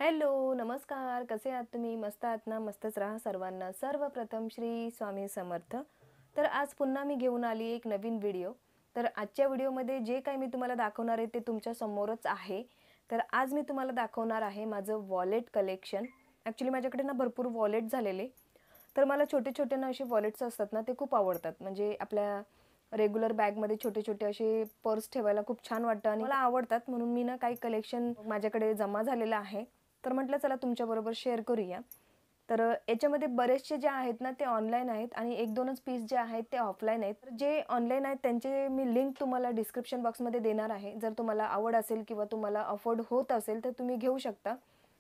Hello, नमस्कार. कसे आहात तुम्ही? मस्त आहात ना? मस्तच राहा सर्वांना. सर्वप्रथम श्री स्वामी समर्थ. तर आज पुन्हा मी घेऊन आली एक नवीन व्हिडिओ. तर आजच्या व्हिडिओमध्ये जे काही मी तुम्हाला दाखवणार आहे ते तुमच्या समोरच आहे. तर आज मी तुम्हाला दाखवणार आहे माझं वॉलेट कलेक्शन. ॲक्च्युली माझ्याकडे ना भरपूर वॉलेट झालेले. तर मला छोटे-छोटे ना असे वॉलेट्स असतात ना ते खूप आवडतात. म्हणजे आपल्या रेग्युलर बॅगमध्ये छोटे-छोटे असे पर्स ठेवायला खूप छान वाटतं आणि मला आवडतात म्हणून मी ना काही कलेक्शन माझ्याकडे जमा झालेलं आहे. तर म्हटलं चला तुमच्याबरोबर शेअर करूया. तर याच्यामध्ये बरेचसे जे आहेत ना ते ऑनलाईन आहेत आणि 1-2च पीस जे आहेत ते ऑफलाईन आहेत. तर जे ऑनलाईन आहेत त्यांचे मी लिंक तुम्हाला डिस्क्रिप्शन बॉक्समध्ये देणार आहे. जर तुम्हाला आवड असेल किंवा तुम्हाला अफोर्ड होत असेल तर तुम्ही घेऊ शकता.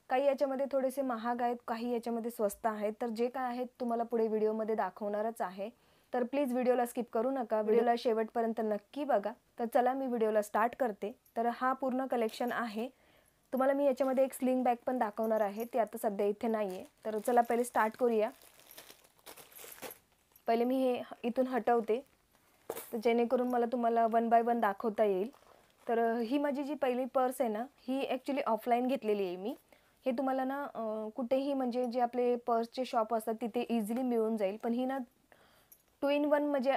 काही याच्यामध्ये थोडेसे महाग आहेत, काही याच्यामध्ये स्वस्त आहेत. तर जे काय आहेत तुम्हाला पुढे व्हिडिओमध्ये दाखवणारच आहे. तर प्लीज व्हिडिओला स्किप करू नका. व्हिडिओला शेवटपर्यंत नक्की बघा. तर चला मी व्हिडिओला स्टार्ट करते. तर हा पूर्ण कलेक्शन आहे. तुम्हाला मी याच्यामध्ये एक स्लिंग बॅग पण दाखवणार आहे. ती आता सध्या इथे नाहीये. तर चला पहिले स्टार्ट करूया. पहिले मी हे इथून हटवते. तर जेणेकरून मला तुम्हाला वन बाय वन दाखवता येईल. तर ही माझी जी पहिली पर्स आहे ना, ही ॲक्च्युली ऑफलाईन घेतलेली आहे मी. हे तुम्हाला ना कुठेही म्हणजे जे आपले पर्सचे शॉप असतात तिथे इझिली मिळून जाईल. पण ही ना 2 in 1 म्हणजे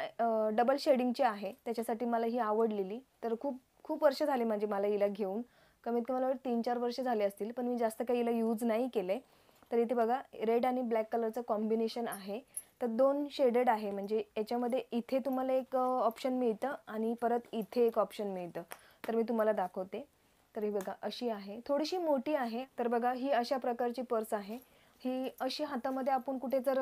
डबल शेडिंगची आहे. त्याच्यासाठी मला ही आवडलेली. तर खूप खूप वर्ष झाली म्हणजे मला हिला घेऊन. कमीत कमी मला 3-4 वर्ष झाले असतील. पण मी जास्त काही हिला यूज नाही केले. तर इथे बघा रेड आणि ब्लॅक कलरचं कॉम्बिनेशन आहे. तर 2 शेडेड आहे म्हणजे याच्यामध्ये इथे तुम्हाला एक ऑप्शन मिळतं आणि परत इथे एक ऑप्शन मिळतं. तर मी तुम्हाला दाखवते. तर ही बघा अशी आहे. थोडीशी मोठी आहे. तर बघा ही अशा प्रकारची पर्स आहे. ही अशी हातामध्ये आपण कुठे जर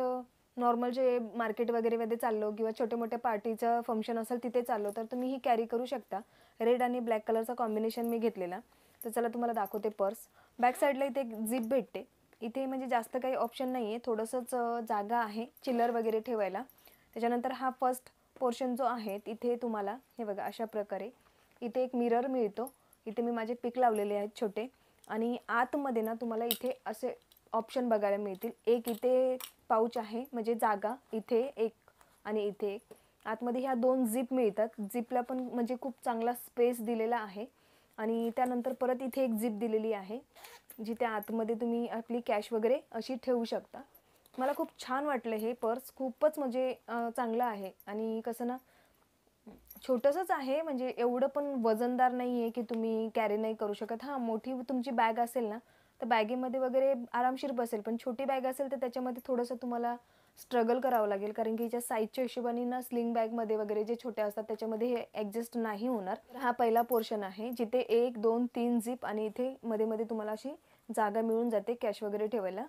नॉर्मल जे मार्केट वगैरेमध्ये चाललो किंवा छोटे-मोठे पार्टीचं फंक्शन असेल तिथे चाललो तर तुम्ही ही कॅरी करू शकता. रेड आणि ब्लॅक कलरचा कॉम्बिनेशन मी घेतलेला. तर चला तुम्हाला दाखवते पर्स. बॅक साईडला इथे एक झिप भेटते. इथे म्हणजे जास्त काही ऑप्शन नाही आहे. थोडंसंच जागा आहे चिल्लर वगैरे ठेवायला. त्याच्यानंतर हा फर्स्ट पोर्शन जो आहे तिथे तुम्हाला हे बघा अशा प्रकारे इथे एक मिरर मिळतो. इथे मी माझे पिक लावलेले आहेत छोटे आणि आतमध्ये ना तुम्हाला इथे असे ऑप्शन बघायला मिळतील. एक इथे पाऊच आहे म्हणजे जागा इथे एक आणि इथे एक. आतमध्ये ह्या 2 झिप मिळतात. झिपला पण म्हणजे खूप चांगला स्पेस दिलेला आहे आणि त्यानंतर परत इथे एक झिप दिलेली आहे. जिथे आतमध्ये तुम्ही आपली कॅश वगैरे अशी ठेवू शकता. मला खूप छान वाटलं हे पर्स खूपच म्हणजे चांगलं आहे आणि कसं ना छोटंसंच आहे म्हणजे एवढं पण वजनदार नाही आहे की तुम्ही कॅरी नाही करू शकत. हां, मोठी तुमची बॅग असेल ना, तर बॅगेमध्ये वगैरे आरामशीर बसेल. पण छोटी बॅग असेल तर त्याच्यामध्ये थोडंसं तुम्हाला स्ट्रगल करावं लागेल. कारण की हिच्या साईजच्या हिशोबाने ना स्लिंग बॅगमध्ये वगैरे जे छोटे असतात त्याच्यामध्ये हे ॲडजस्ट नाही होणार. तर हा पहिला पोर्शन आहे जिथे 1, 2, 3 झिप आणि इथे मध्ये-मध्ये तुम्हाला अशी जागा मिळून जाते कॅश वगैरे ठेवायला.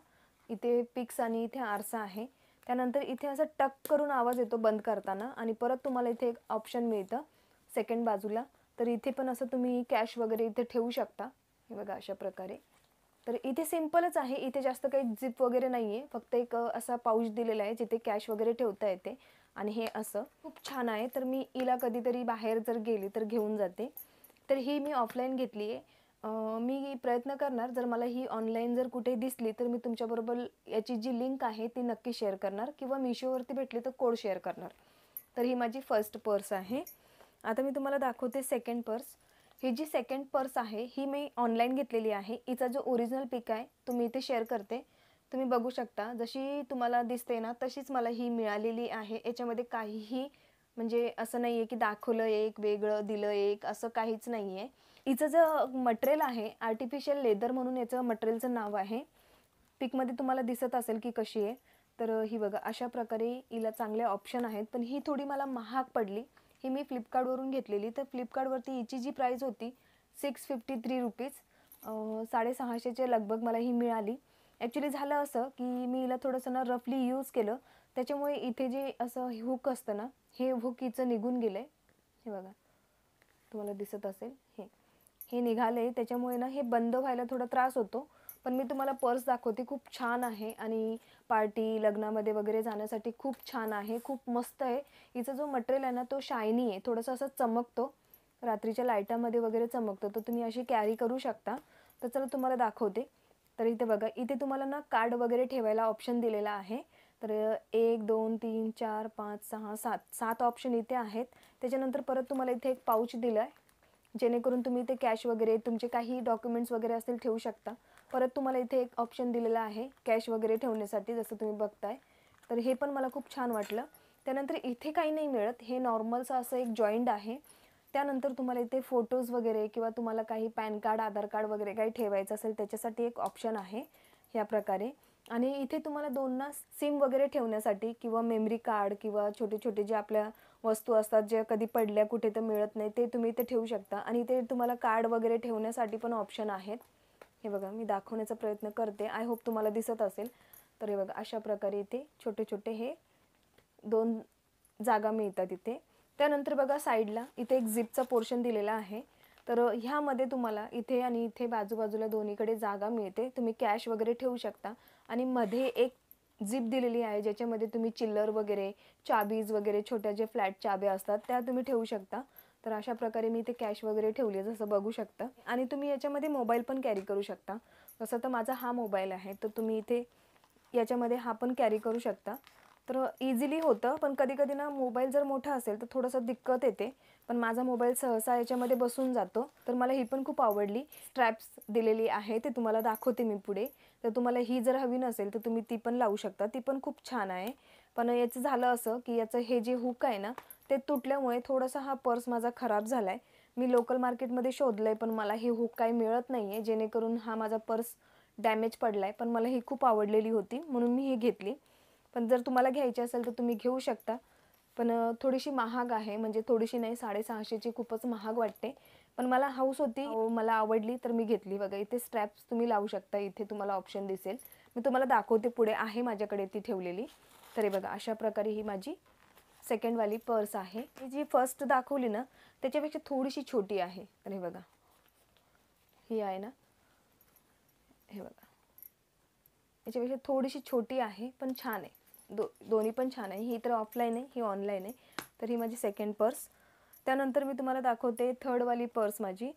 इथे पिक्स आणि इथे आरसा आहे. त्यानंतर इथे असं टक करून आवाज येतो बंद करताना आणि परत तुम्हाला इथे एक ऑप्शन मिळतं सेकंड बाजूला. तर इथे पण असं तुम्ही कॅश वगैरे इथे ठेवू शकता. हे बघा अशा प्रकारे. तर इथे सिंपलच आहे. इथे जास्त काही झिप वगैरे नाही आहे. फक्त एक असा पाऊच दिलेला आहे जिथे कॅश वगैरे ठेवता येते आणि हे असं खूप छान आहे. तर मी हिला कधीतरी बाहेर जर गेली तर घेऊन जाते. तर ही मी ऑफलाईन घेतली आहे. मी प्रयत्न करणार जर मला ही ऑनलाईन जर कुठे दिसली तर मी तुमच्याबरोबर याची जी लिंक आहे ती नक्की शेअर करणार किंवा मिशोवरती भेटली तर कोड शेअर करणार. तर ही माझी फर्स्ट पर्स आहे. आता मी तुम्हाला दाखवते सेकंड पर्स. ही जी सेकंड पर्स आहे ही मी ऑनलाईन घेतलेली आहे. हिचा जो ओरिजिनल पिक आहे तो मी इथे शेअर करते. तुम्ही बघू शकता जशी तुम्हाला दिसते ना तशीच मला ही मिळालेली आहे. याच्यामध्ये काहीही म्हणजे असं नाही आहे की दाखवलं एक वेगळं दिलं एक असं काहीच नाही आहे. हिचं जो मटेरियल आहे आर्टिफिशियल लेदर म्हणून याचं मटेरियलचं नाव आहे. पिकमध्ये तुम्हाला दिसत असेल की कशी आहे. तर ही बघा अशा प्रकारे हिला चांगले ऑप्शन आहेत. पण ही थोडी मला महाग पडली. ही मी फ्लिपकार्टवरून घेतलेली. तर फ्लिपकार्टवरती हिची जी प्राईस होती ₹653 650चे लगभग मला ही मिळाली. ॲक्च्युली झालं असं की मी हिला थोडंसं ना रफली यूज केलं. त्याच्यामुळे इथे जे असं हुक असतं ना हे हुक हिचं निघून गेलं आहे. हे बघा तुम्हाला दिसत असेल हे निघाले त्याच्यामुळे ना हे बंद व्हायला थोडा त्रास होतो. पण मी तुम्हाला पर्स दाखवते खूप छान आहे आणि पार्टी लग्नामध्ये वगैरे जाण्यासाठी खूप छान आहे. खूप मस्त आहे. हिचा जो मटेरियल आहे ना तो शायनी आहे. थोडंसं असं चमकतो. रात्रीच्या लाईटामध्ये वगैरे चमकतो. तर तुम्ही अशी कॅरी करू शकता. तर चला तुम्हाला दाखवते. तर इथे बघा इथे तुम्हाला ना कार्ड वगैरे ठेवायला ऑप्शन दिलेला आहे. तर 1, 2, 3, 4, 5, 6, 7 ऑप्शन इथे आहेत. त्याच्यानंतर परत तुम्हाला इथे एक पाऊच दिलं आहे. जेणेकरून तुम्ही ते कॅश वगैरे तुमचे काही डॉक्युमेंट्स वगैरे असतील ठेवू शकता. परत तुम्हाला इथे एक ऑप्शन दिलेला आहे कॅश वगैरे ठेवण्यासाठी, जसं तुम्ही बघताय. तर हे पण मला खूप छान वाटलं. त्यानंतर इथे काही नाही मिळत, हे नॉर्मलचं असं एक जॉईंट आहे. त्यानंतर तुम्हाला इथे फोटोज वगैरे किंवा तुम्हाला काही पॅन कार्ड, आधार कार्ड वगैरे काही ठेवायचं असेल त्याच्यासाठी एक ऑप्शन आहे ह्या प्रकारे. आणि इथे तुम्हाला दोन सिम वगैरे ठेवण्यासाठी किंवा मेमरी कार्ड किंवा छोटे छोटे जे आपल्या वस्तू असतात जे कधी पडल्या कुठे तर मिळत नाही ते तुम्ही इथे ठेवू शकता. आणि इथे तुम्हाला कार्ड वगैरे ठेवण्यासाठी पण ऑप्शन आहेत. हे बघा, मी दाखवण्याचा प्रयत्न करते, आय होप तुम्हाला दिसत असेल. तर हे बघा, अशा प्रकारे इथे छोटे छोटे हे 2 जागा मिळतात इथे. त्यानंतर बघा साईडला इथे एक झिपचा पोर्शन दिलेला आहे. तर ह्यामध्ये तुम्हाला इथे आणि इथे बाजूबाजूला दोन्हीकडे जागा मिळते, तुम्ही कॅश वगैरे ठेवू शकता. आणि मध्ये एक झिप दिलेली आहे ज्याच्यामध्ये तुम्ही चिल्लर वगैरे, चाबीज वगैरे, छोट्या जे फ्लॅट चाब्या असतात त्या तुम्ही ठेवू शकता. तर अशा प्रकारे मी इथे कॅश वगैरे ठेवली आहे जसं बघू शकता. आणि तुम्ही याच्यामध्ये मोबाईल पण कॅरी करू शकता. जसं तर माझा हा मोबाईल आहे, तर तुम्ही इथे याच्यामध्ये हा पण कॅरी करू शकता. तर इझिली होतं, पण कधी कधी ना मोबाईल जर मोठा असेल तर थोडंसं दिक्कत येते. पण माझा मोबाईल सहसा याच्यामध्ये बसून जातो. तर मला ही पण खूप आवडली. स्ट्रॅप्स दिलेली आहे, ते तुम्हाला दाखवते मी पुढे. तर तुम्हाला ही जर हवी नसेल तर तुम्ही ती पण लावू शकता, ती पण खूप छान आहे. पण याचं झालं असं की याचं हे जे हुक आहे ना ते तुटल्यामुळे थोडासा हा पर्स माझा खराब झाला आहे. मी लोकल मार्केटमध्ये शोधलं आहे पण मला ही हुक काही मिळत नाही आहे, जेणेकरून हा माझा पर्स डॅमेज पडला आहे. पण मला ही खूप आवडलेली होती म्हणून मी ही घेतली. पण जर तुम्हाला घ्यायची असेल तर तुम्ही घेऊ शकता. पण थोडीशी महाग आहे, म्हणजे थोडीशी नाही, 650ची खूपच महाग वाटते. पण मला हौस होती, मला आवडली तर मी घेतली. बघा, इथे स्ट्रॅप्स तुम्ही लावू शकता, इथे तुम्हाला ऑप्शन दिसेल, मी तुम्हाला दाखवते पुढे, आहे माझ्याकडे ती ठेवलेली. तर हे बघा, अशा प्रकारे ही माझी सेकंडवाली पर्स आहे. ही जी फर्स्ट दाखवली ना त्याच्यापेक्षा थोडीशी छोटी आहे. तर हे बघा, ही आहे ना, हे बघा, याच्यापेक्षा थोडीशी छोटी आहे पण छान आहे. दोन्ही पण छान आहे. ही तर ऑफलाईन आहे, ही ऑनलाईन आहे. तर ही माझी सेकंड पर्स. त्यानंतर मी तुम्हाला दाखवते थर्डवाली पर्स माझी.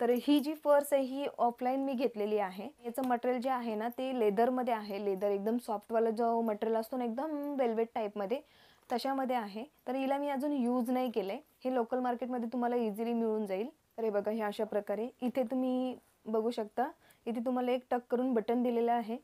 तर ही जी पर्स आहे ही ऑफलाईन मी घेतलेली आहे. याचं मटेरियल जे आहे ना ते लेदरमध्ये आहे. लेदर एकदम सॉफ्टवाला जो मटेरियल असतो ना, एकदम वेल्वेट टाईपमध्ये, तशामध्ये आहे. तर हिला मी अजून यूज नाही केलं आहे. हे लोकल मार्केटमध्ये तुम्हाला इझिली मिळून जाईल. तर हे बघा, हे अशा प्रकारे इथे तुम्ही बघू शकता. इथे तुम्हाला एक टक करून बटन दिलेलं आहे.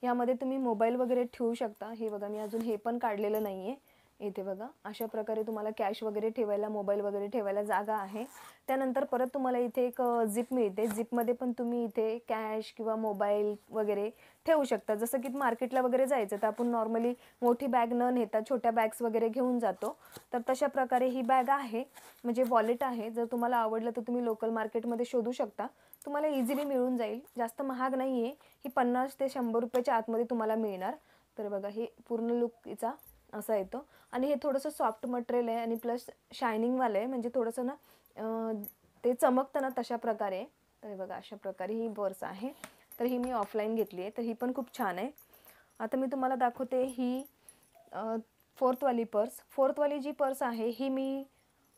यामध्ये तुम्ही मोबाईल वगैरे ठेवू शकता. हे बघा, मी अजून हे पण काढलेलं नाही आहे. इथे बघा, अशा प्रकारे तुम्हाला कॅश वगैरे ठेवायला, मोबाईल वगैरे ठेवायला जागा आहे. त्यानंतर परत तुम्हाला इथे एक झिप मिळते. झिपमध्ये पण तुम्ही इथे कॅश किंवा मोबाईल वगैरे ठेवू शकता. जसं की मार्केटला वगैरे जायचं तर आपण नॉर्मली मोठी बॅग न नेता छोट्या बॅग्स वगैरे घेऊन जातो. तर तशा प्रकारे ही बॅग आहे, म्हणजे वॉलेट आहे. जर तुम्हाला आवडलं तर तुम्ही लोकल मार्केटमध्ये शोधू शकता, तुम्हाला इझिली मिळून जाईल. जास्त महाग नाही आहे, ही 50 ते 100 रुपयाच्या आतमध्ये तुम्हाला मिळणार. तर बघा, हे पूर्ण लुक तिचा असा येतो. आणि हे थोडंसं सॉफ्ट मटेरियल आहे आणि प्लस शायनिंगवालं आहे, म्हणजे थोडंसं ना ते चमकतं ना तशा प्रकारे. तर बघा, अशा प्रकारे ही पर्स आहे. तर ही मी ऑफलाईन घेतली आहे, तर ही पण खूप छान आहे. आता मी तुम्हाला दाखवते ही फोर्थवाली पर्स. फोर्थवाली जी पर्स आहे ही मी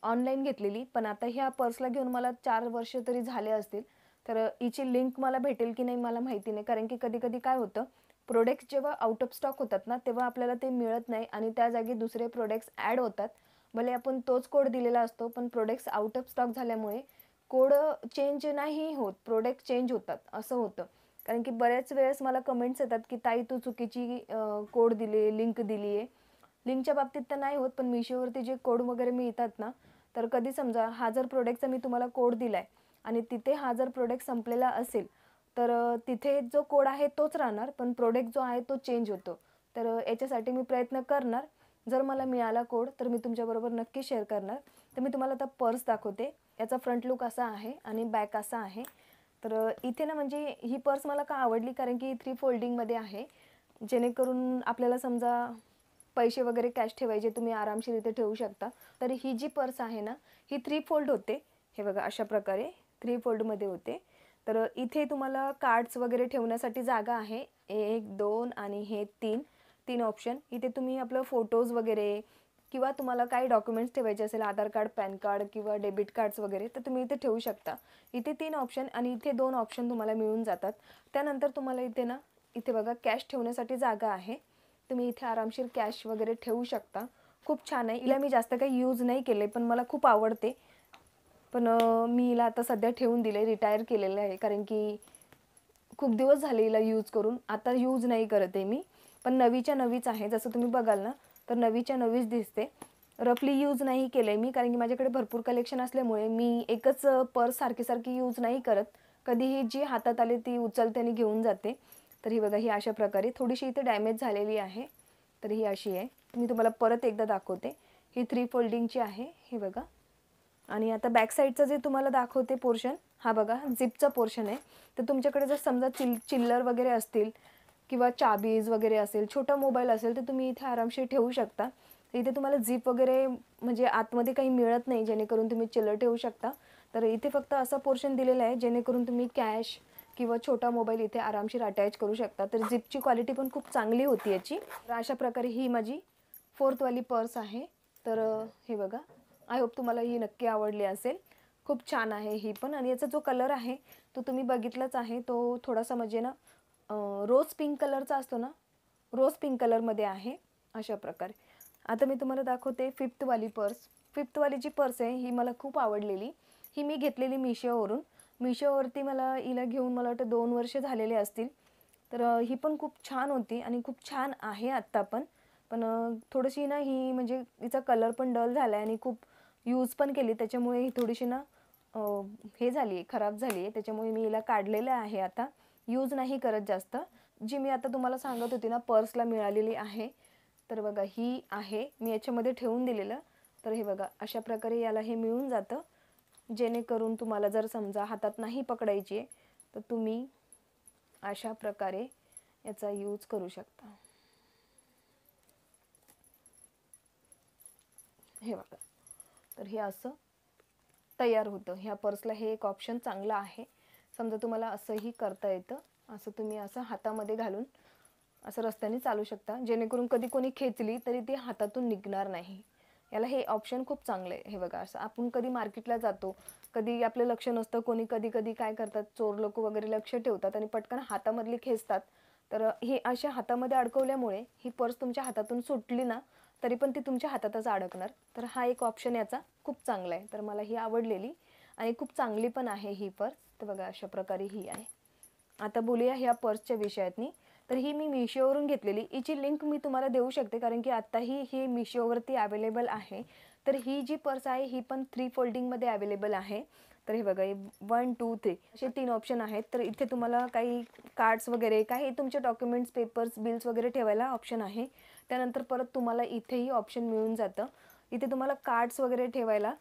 ऑनलाईन घेतलेली, पण आता ह्या पर्सला घेऊन मला 4 वर्ष तरी झाले असतील. तर हिची लिंक मला भेटेल की नाही मला माहिती नाही, कारण की कधी कधी काय होतं, प्रोडक्ट्स जेव्हा आउट ऑफ स्टॉक होतात ना तेव्हा आपल्याला ते मिळत नाही आणि त्या जागी दुसरे प्रोडक्ट्स ॲड होतात. भले आपण तोच कोड दिलेला असतो, पण प्रोडक्ट्स आउट ऑफ स्टॉक झाल्यामुळे कोड चेंज नाही होत, प्रोडक्ट चेंज होतात, असं होतं. कारण की बऱ्याच वेळेस मला कमेंट्स येतात की ताई तू चुकीची कोड दिली, लिंक दिली आहे. लिंकच्या बाबतीत तर नाही होत, पण मिशोवरती जे कोड वगैरे मिळतात ना, तर कधी समजा हा जर प्रोडक्टचा मी तुम्हाला कोड दिला आहे आणि तिथे हा जर प्रोडक्ट संपलेला असेल तर तिथे जो कोड आहे तोच राहणार, पण प्रोडक्ट जो आहे तो चेंज होतो. तर याच्यासाठी मी प्रयत्न करणार, जर मला मिळाला कोड तर मी तुमच्याबरोबर नक्की शेअर करणार. तर मी तुम्हाला आता पर्स दाखवते. याचा फ्रंट लुक असा आहे आणि बॅक असा आहे. तर इथे ना, म्हणजे ही पर्स मला का आवडली, कारण की 3 फोल्डिंगमध्ये आहे, जेणेकरून आपल्याला समजा पैसे वगैरे कॅश ठेवायचे तुम्ही आरामशीर इथे ठेवू शकता. तर ही जी पर्स आहे ना ही 3 फोल्ड होते. हे बघा, अशा प्रकारे 3 फोल्डमध्ये होते. तर इथे तुम्हाला कार्ड्स वगैरे ठेवण्यासाठी जागा आहे, 1 2 आणि हे 3 ऑप्शन. इथे तुम्ही आपलं फोटोज वगैरे किंवा तुम्हाला काही डॉक्युमेंट्स ठेवायचे असेल, आधार कार्ड, पॅन कार्ड किंवा डेबिट कार्ड्स वगैरे, तर तुम्ही इथे ठेवू शकता. इथे 3 ऑप्शन आणि इथे 2 ऑप्शन तुम्हाला मिळून जातात. त्यानंतर तुम्हाला इथे ना, इथे बघा कॅश ठेवण्यासाठी जागा आहे. तुम्ही इथे आरामशीर कॅश वगैरे ठेवू शकता. खूप छान आहे. हिला मी जास्त काही यूज नाही केले, पण मला खूप आवडते. पण मी हिला आता सध्या ठेवून दिले, रिटायर केलेलं आहे, कारण की खूप दिवस झाले हिला यूज करून, आता यूज नाही करत आहे मी, पण नवीच्या नवीच आहे. जसं तुम्ही बघाल ना तर नवीच्या नवीच दिसते. रफली यूज नाही केलं आहे मी, कारण की माझ्याकडे भरपूर कलेक्शन असल्यामुळे मी एकच पर्स सारखी सारखी यूज नाही करत. कधीही जी हातात आली ती उचलते आणि घेऊन जाते. तर ही बघा, ही अशा प्रकारे थोडीशी इथे डॅमेज झालेली आहे, तर ही अशी आहे. मी तुम्हाला परत एकदा दाखवते. ही 3 फोल्डिंगची आहे, हे बघा. आणि आता बॅक साईडचं जे तुम्हाला दाखवते पोर्शन, हा बघा झिपचा पोर्शन आहे. तर तुमच्याकडे जर समजा चिल्लर वगैरे असतील किंवा चाबीज वगैरे असेल, छोटा मोबाईल असेल, तर तुम्ही इथे आरामशीर ठेवू शकता. इथे तुम्हाला झिप वगैरे म्हणजे आतमध्ये काही मिळत नाही जेणेकरून तुम्ही चिल्लर ठेवू शकता. तर इथे फक्त असा पोर्शन दिलेला आहे जेणेकरून तुम्ही कॅश किंवा छोटा मोबाईल इथे आरामशीर अटॅच करू शकता. तर झिपची क्वालिटी पण खूप चांगली होती याची. तर अशा प्रकारे ही माझी 4th वाली पर्स आहे. तर हे बघा, आय होप तुम्हाला ही नक्की आवडली असेल. खूप छान आहे ही पण. आणि याचा जो कलर आहे तो तुम्ही बघितलाच आहे, तो थोडासा म्हणजे ना रोज पिंक कलरचा असतो ना, रोज पिंक कलरमध्ये आहे अशा प्रकारे. आता मी तुम्हाला दाखवते 5th वाली पर्स. 5th वाली जी पर्स आहे ही मला खूप आवडलेली. ही मी घेतलेली मिशोवरून. मिशोवरती मला हिला घेऊन मला वाटतं 2 वर्ष झालेले असतील. तर ही पण खूप छान होती आणि खूप छान आहे आत्ता पण. पण थोडीशी ना ही म्हणजे हिचा कलर पण डल झाला आहे आणि खूप यूज पण केली, त्याच्यामुळे ही थोडीशी ना हे झाली आहे, खराब झाली आहे. त्याच्यामुळे मी हिला काढलेलं आहे आता, यूज नाही करत जास्त. जी मी आता तुम्हाला सांगत होती ना पर्सला मिळालेली आहे, तर बघा ही आहे. मी याच्यामध्ये ठेवून दिलेलं. तर हे बघा, अशा प्रकारे याला हे मिळून जातं, जेणेकरून तुम्हाला जर समजा हातात नाही पकडायची आहे तर तुम्ही अशा प्रकारे याचा यूज करू शकता. हे बघा, तर हे असं तयार होतं. ह्या पर्सला हे एक ऑप्शन चांगलं आहे. समजा तुम्हाला असंही करता येतं, असं तुम्ही असं हातामध्ये घालून असं रस्त्याने चालू शकता, जेणेकरून कधी कोणी खेचली तरी ती हातातून निघणार नाही. याला हे ऑप्शन खूप चांगलं आहे. हे बघा, असं आपण कधी मार्केटला जातो, कधी आपलं लक्ष नसतं, कोणी कधी कधी काय करतात, चोर लोक वगैरे लक्ष ठेवतात आणि पटकन हातामधली खेचतात. तर हे अशा हातामध्ये अडकवल्यामुळे ही पर्स तुमच्या हातातून सुटली ना तरी पण ती तुमच्या हातातच अडकणार. तर हा एक ऑप्शन याचा खूप चांगला आहे. तर मला ही आवडलेली आणि खूप चांगली पण आहे ही पर्स. तर बघा, अशा प्रकारे ही आहे. आता बोलूया ह्या पर्सच्या विषयातनी. तर ही मी मिशोवरून घेतलेली. हिची लिंक मी तुम्हाला देऊ शकते, कारण की आत्ताही ही मिशोवरती अवेलेबल आहे. तर ही जी पर्स आहे ही पण 3 फोल्डिंगमध्ये अवेलेबल आहे. तर हे बघा, 1 2 3 असे 3 ऑप्शन आहेत. तर इथे तुम्हाला काही कार्ड्स वगैरे, काही तुमचे डॉक्युमेंट्स, पेपर्स, बिल्स वगैरे ठेवायला ऑप्शन आहे. त्यानंतर परत तुम्हाला इथेही ऑप्शन मिळून जातं. इथे तुम्हाला कार्ड्स वगैरे ठेवायला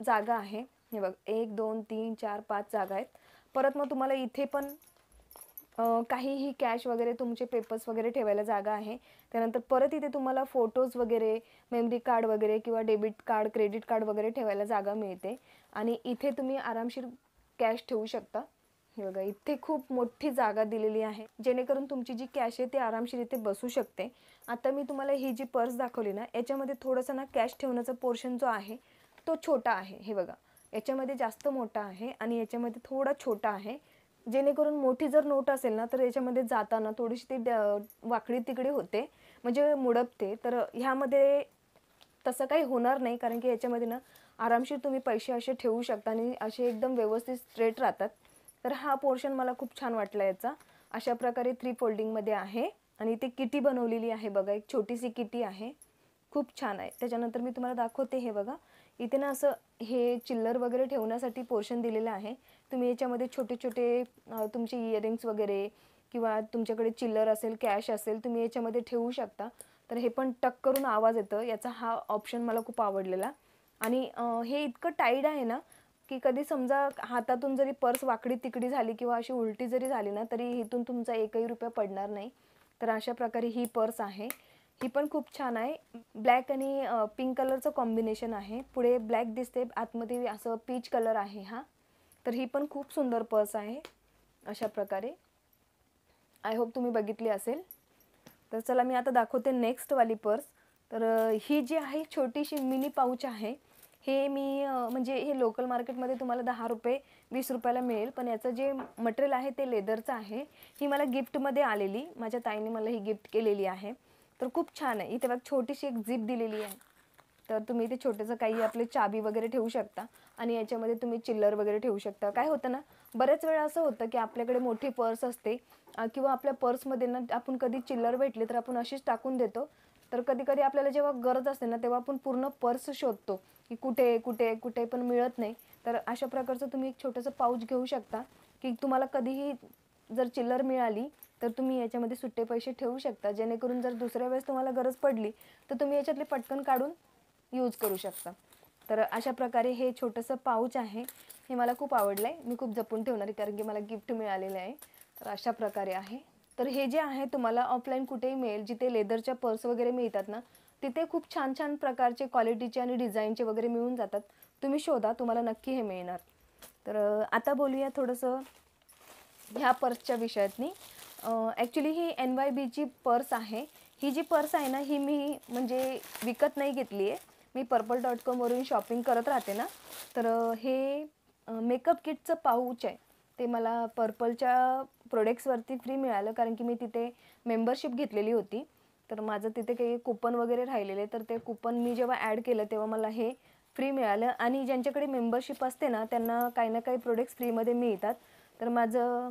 जागा आहे. हे बघ, 1 2 3 4 5 जागा आहेत. परत मग तुम्हाला इथे पण काहीही कॅश वगैरे, तुमचे पेपर्स वगैरे ठेवायला जागा आहे. त्यानंतर परत इथे तुम्हाला फोटोज वगैरे, मेमरी कार्ड वगैरे किंवा डेबिट कार्ड, क्रेडिट कार्ड वगैरे ठेवायला जागा मिळते. आणि इथे तुम्ही आरामशीर कॅश ठेवू शकता. हे बघा, इथे खूप मोठी जागा दिलेली आहे, जेणेकरून तुमची जी कॅश आहे ती आरामशीर इथे बसू शकते. आता मी तुम्हाला ही जी पर्स दाखवली ना, याच्यामध्ये थोडंसं ना कॅश ठेवण्याचा पोर्शन जो आहे तो छोटा आहे. हे बघा, याच्यामध्ये जास्त मोठा आहे आणि याच्यामध्ये थोडा छोटा आहे, जेणेकरून मोठी जर नोट असेल ना तर याच्यामध्ये जाताना थोडीशी ती वाकडी तिकडी होते, म्हणजे मुडपते. तर ह्यामध्ये तसं काही होणार नाही, कारण की याच्यामध्ये ना आरामशीर तुम्ही पैसे असे ठेवू शकता आणि असे एकदम व्यवस्थित स्ट्रेट राहतात. तर हा पोर्शन मला खूप छान वाटला याचा. अशा प्रकारे 3 फोल्डिंगमध्ये आहे आणि इथे किटी बनवलेली आहे बघा, एक छोटीशी किटी आहे, खूप छान आहे. त्याच्यानंतर मी तुम्हाला दाखवते. हे बघा, इथे ना असं हे चिल्लर वगैरे ठेवण्यासाठी पोर्शन दिलेलं आहे. तुम्ही याच्यामध्ये छोटे छोटे तुमचे इयरिंग्स वगैरे किंवा तुमच्याकडे चिल्लर असेल, कॅश असेल, तुम्ही याच्यामध्ये ठेवू शकता. तर हे पण टक करून आवाज येतं, याचा हा ऑप्शन मला खूप आवडलेला. आणि हे इतकं टाईट आहे ना की कधी समजा हातातून जरी पर्स वाकडी तिकडी झाली किंवा अशी उलटी जरी झाली ना तरी इथून तुमचा एकही रुपया पडणार नाही. तर अशा प्रकारे ही पर्स आहे. ही पण खूप छान आहे. ब्लॅक आणि पिंक कलरचं कॉम्बिनेशन आहे. पुढे ब्लॅक दिसते, आतमध्ये असं पीच कलर आहे हा. तर ही पण खूप सुंदर पर्स आहे अशा प्रकारे. आय होप तुम्ही बघितली असेल. तर चला मी आता दाखवते नेक्स्ट वाली पर्स. तर ही जी आहे छोटीशी मिनी पाऊच आहे. हे मी म्हणजे हे लोकल मार्केटमध्ये तुम्हाला 10 रुपये 20 रुपयाला मिळेल, पण याचं जे मटेरियल आहे ते लेदरचं आहे. ही मला गिफ्टमध्ये आलेली, माझ्या ताईने मला ही गिफ्ट केलेली आहे. तर खूप छान आहे. इथे बघ छोटीशी एक झिप दिलेली आहे. तर तुम्ही इथे छोटंसं काही आपले चाबी वगैरे ठेवू शकता आणि याच्यामध्ये तुम्ही चिल्लर वगैरे ठेवू शकता. काय होतं ना, बऱ्याच वेळा असं होतं की आपल्याकडे मोठी पर्स असते किंवा आपल्या पर्समध्ये ना आपण कधी चिल्लर भेटली तर आपण अशीच टाकून देतो. तर कधी कधी आपल्याला जेव्हा गरज असते ना तेव्हा आपण पूर्ण पर्स शोधतो की कुठे कुठे कुठे पण मिळत नाही. तर अशा प्रकारचं तुम्ही एक छोटंसं पाऊच घेऊ शकता की तुम्हाला कधीही जर चिल्लर मिळाली तर तुम्ही याच्यामध्ये सुट्टे पैसे ठेवू शकता, जेणेकरून जर दुसऱ्या वेळेस तुम्हाला गरज पडली तर तुम्ही याच्यातले पटकन काढून यूज करू शकता. तर अशा प्रकारे हे छोटंसं पाऊच आहे. हे मला खूप आवडलं आहे, मी खूप जपून ठेवणार आहे कारण की मला गिफ्ट मिळालेलं आहे. तर अशा प्रकारे आहे. तर हे जे आहे तुम्हाला ऑफलाईन कुठेही मिळेल, जिथे लेदरच्या पर्स वगैरे मिळतात ना तिथे खूप छान छान प्रकारचे क्वालिटीचे आणि डिझाईनचे वगैरे मिळून जातात. तुम्ही शोधा, तुम्हाला नक्की हे मिळणार. तर आता बोलूया थोडंसं ह्या पर्सच्या विषयातनी. ॲक्च्युली ही NYBची पर्स आहे. ही जी पर्स आहे ना ही मी म्हणजे विकत नाही घेतली आहे, मी purple.com शॉपिंग करत राहते ना. तर हे मेकअप किटचं पाऊच आहे. ते मला पर्पलच्या प्रोडक्ट्सवरती फ्री मिळालं कारण की मी तिथे मेंबरशिप घेतलेली होती. तर माझं तिथे काही कूपन वगैरे राहिलेले, तर ते कूपन मी जेव्हा ॲड केलं तेव्हा मला हे फ्री मिळालं. आणि ज्यांच्याकडे मेंबरशिप असते ना त्यांना काही ना काही प्रोडक्ट्स फ्रीमध्ये मिळतात. तर माझं